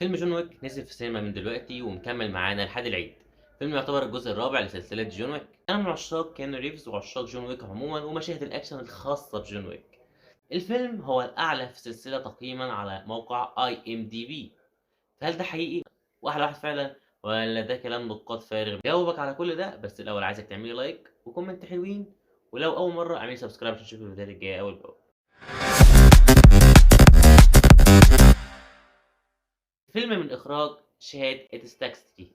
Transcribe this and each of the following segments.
فيلم جون ويك نزل في السينما من دلوقتي ومكمل معانا لحد العيد. فيلم يعتبر الجزء الرابع لسلسلة جون ويك. أنا من عشاق كيانو ريفز وعشاق جون ويك عموما ومشاهد الأكشن الخاصة بجون ويك. الفيلم هو الأعلى في السلسلة تقييما على موقع IMDb. فهل ده حقيقي؟ واحد واحد فعلا ولا ده كلام نقاد فارغ؟ جاوبك على كل ده، بس الأول عايزك تعملي لايك وكومنت حلوين، ولو أول مرة اعملي سبسكرايب عشان تشوفي الفيديوهات الجاية أول بأول. فيلم من إخراج شاد إتستاسكي.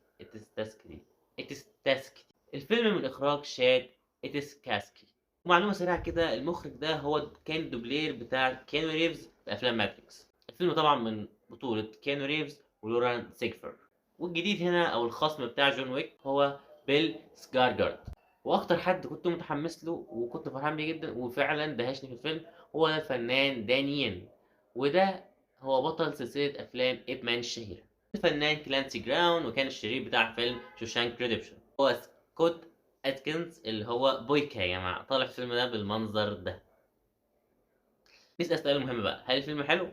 الفيلم من إخراج شاد إتسكاسكي. ومعلومة سريعة كده، المخرج ده هو كان الدوبلير بتاع كيانو ريفز في أفلام ماتريكس. الفيلم طبعا من بطولة كيانو ريفز ولوران سيكفر. والجديد هنا أو الخصم بتاع جون ويك هو بيل سكارجارد. وأكتر حد كنت متحمس له وكنت فرحان بيه جدا وفعلا دهشني في الفيلم هو الفنان دانيين. وده هو بطل سلسلة أفلام إيب مان الشهيرة. الفنان كلانسي براون، وكان الشرير بتاع فيلم شوشانك ريديمشن هو سكوت أتكنز اللي هو بويكا. يا جماعة طالع في الفيلم ده بالمنظر ده. نسأل السؤال المهم بقى، هل الفيلم حلو؟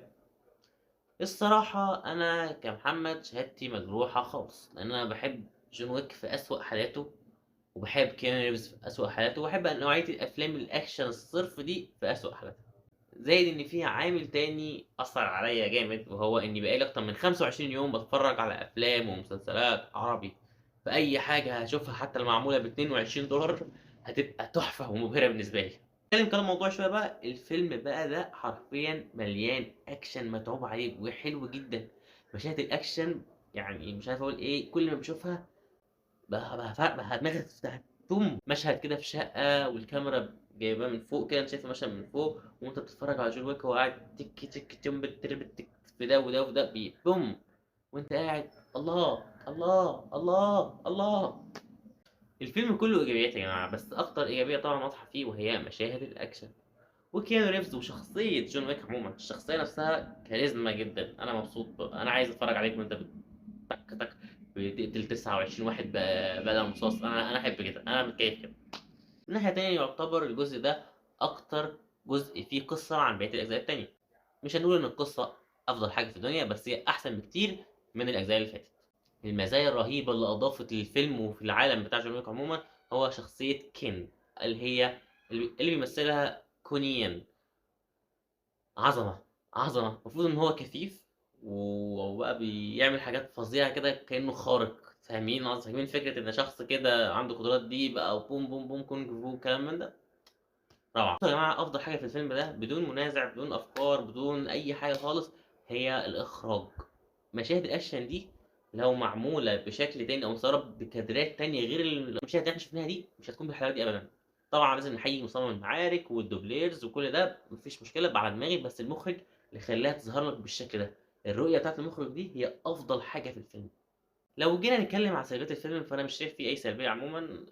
الصراحة أنا كمحمد شهادتي مجروحة خالص، لأن أنا بحب جون ويك في أسوأ حالاته، وبحب كيانو ريفز في أسوأ حالاته، وبحب نوعية الأفلام الأكشن الصرف دي في أسوأ حالاتها. زائد إن في عامل تاني أثر عليا جامد، وهو إني بقالي أكتر من 25 يوم بتفرج على أفلام ومسلسلات عربي. فأي حاجة هشوفها حتى لو معمولة ب$22 هتبقى تحفة ومبهرة بالنسبة لي. نتكلم كلام موضوع شوية بقى. الفيلم بقى ده حرفيا مليان أكشن متعوب عليه وحلو جدا. مشاهد الأكشن يعني مش عارف أقول إيه، كل ما بشوفها بقى دماغي هتقوم. مشهد كده في شقة والكاميرا جايباه من فوق كده، انت شايف المشهد من فوق وانت بتتفرج على جون ويك وهو قاعد تك تك تم تك في ده وده وده بوم، وانت قاعد الله الله الله الله. الفيلم كله ايجابيات يا جماعه، بس اكتر ايجابيه طبعا واضحه فيه وهي مشاهد الاكشن وكيانو ريفز وشخصيه جون ويك عموما. الشخصيه نفسها كاريزما جدا. انا مبسوط انا عايز اتفرج عليك وانت تك تك بتقتل 29 واحد بقلم رصاص. انا احب كده، انا متكيف كده. من ناحيه تانية يعتبر الجزء ده اكتر جزء فيه قصه عن بقيه الاجزاء التانية. مش هنقول ان القصه افضل حاجه في الدنيا، بس هي احسن بكتير من الاجزاء اللي فاتت. المزايا الرهيبه اللي اضافت للفيلم وفي العالم بتاع جون ويك عموما هو شخصيه كين، اللي هي اللي بيمثلها كونيان. عظمه عظمه. المفروض ان هو كفيف وبقى بيعمل حاجات فظيعه كده كانه خارق. فاهمين قصدي؟ فاهمين فكره ان شخص كده عنده قدرات دي بقى بوم بوم بوم كونج فو كلام من ده. روعه يا جماعه. افضل حاجه في الفيلم ده بدون منازع بدون افكار بدون اي حاجه خالص هي الاخراج. مشاهد الاكشن دي لو معموله بشكل تاني او مصوره بكادرات تانية غير المشاهد اللي احنا شفناها دي مش هتكون بالحلاوه دي ابدا. طبعا لازم نحيي مصمم المعارك والدوبليرز وكل ده، مفيش مشكله على دماغي، بس المخرج اللي خلاها تظهر لك بالشكل ده. الرؤيه بتاعت المخرج دي هي افضل حاجه في الفيلم. لو جينا نتكلم على سلبيات الفيلم فانا مش شايف فيه اي سلبيه عموما،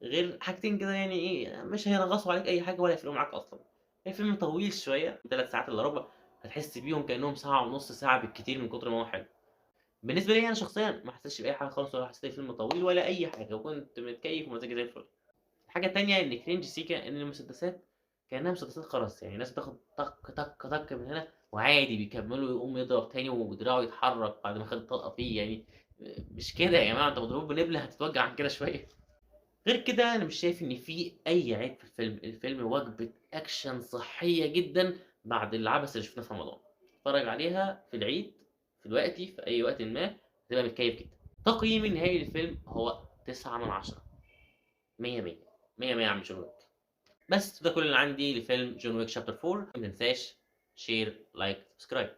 غير حاجتين كده يعني ايه مش هينغصوا عليك اي حاجه ولا يفرقوا معاك اصلا. الفيلم طويل شويه 3 ساعات الا ربع، هتحس بيهم كانهم ساعه ونص ساعه بالكتير من كتر ما هو حلو. بالنسبه لي انا شخصيا ما حسيتش باي حاجه خالص، ولا حسيت الفيلم طويل ولا اي حاجه، وكنت متكيف ومزاجي زي الفل. الحاجه التانيه ان كرينج سيكا ان المسدسات كانها مسدسات خرز. يعني الناس بتاخد طق طق طق من هنا وعادي بيكملوا يقوم يضرب تاني ودراعه يتحرك بعد ما خد الطلقه فيه يعني. مش كده يا جماعه، انت مضروب بنبله هتتوجع عن كده شويه. غير كده انا مش شايف ان في اي عيب في الفيلم. الفيلم وجبه اكشن صحيه جدا بعد العبث اللي شفناه في رمضان. اتفرج عليها في العيد في الوقت في اي وقت ما هتبقى متكيف جدا. تقييمي النهائي للفيلم هو 9 من 10. 100 100 100 100 يا عم جون ويك. بس ده كل اللي عندي لفيلم جون ويك شابتر 4. ما تنساش شير لايك سبسكرايب.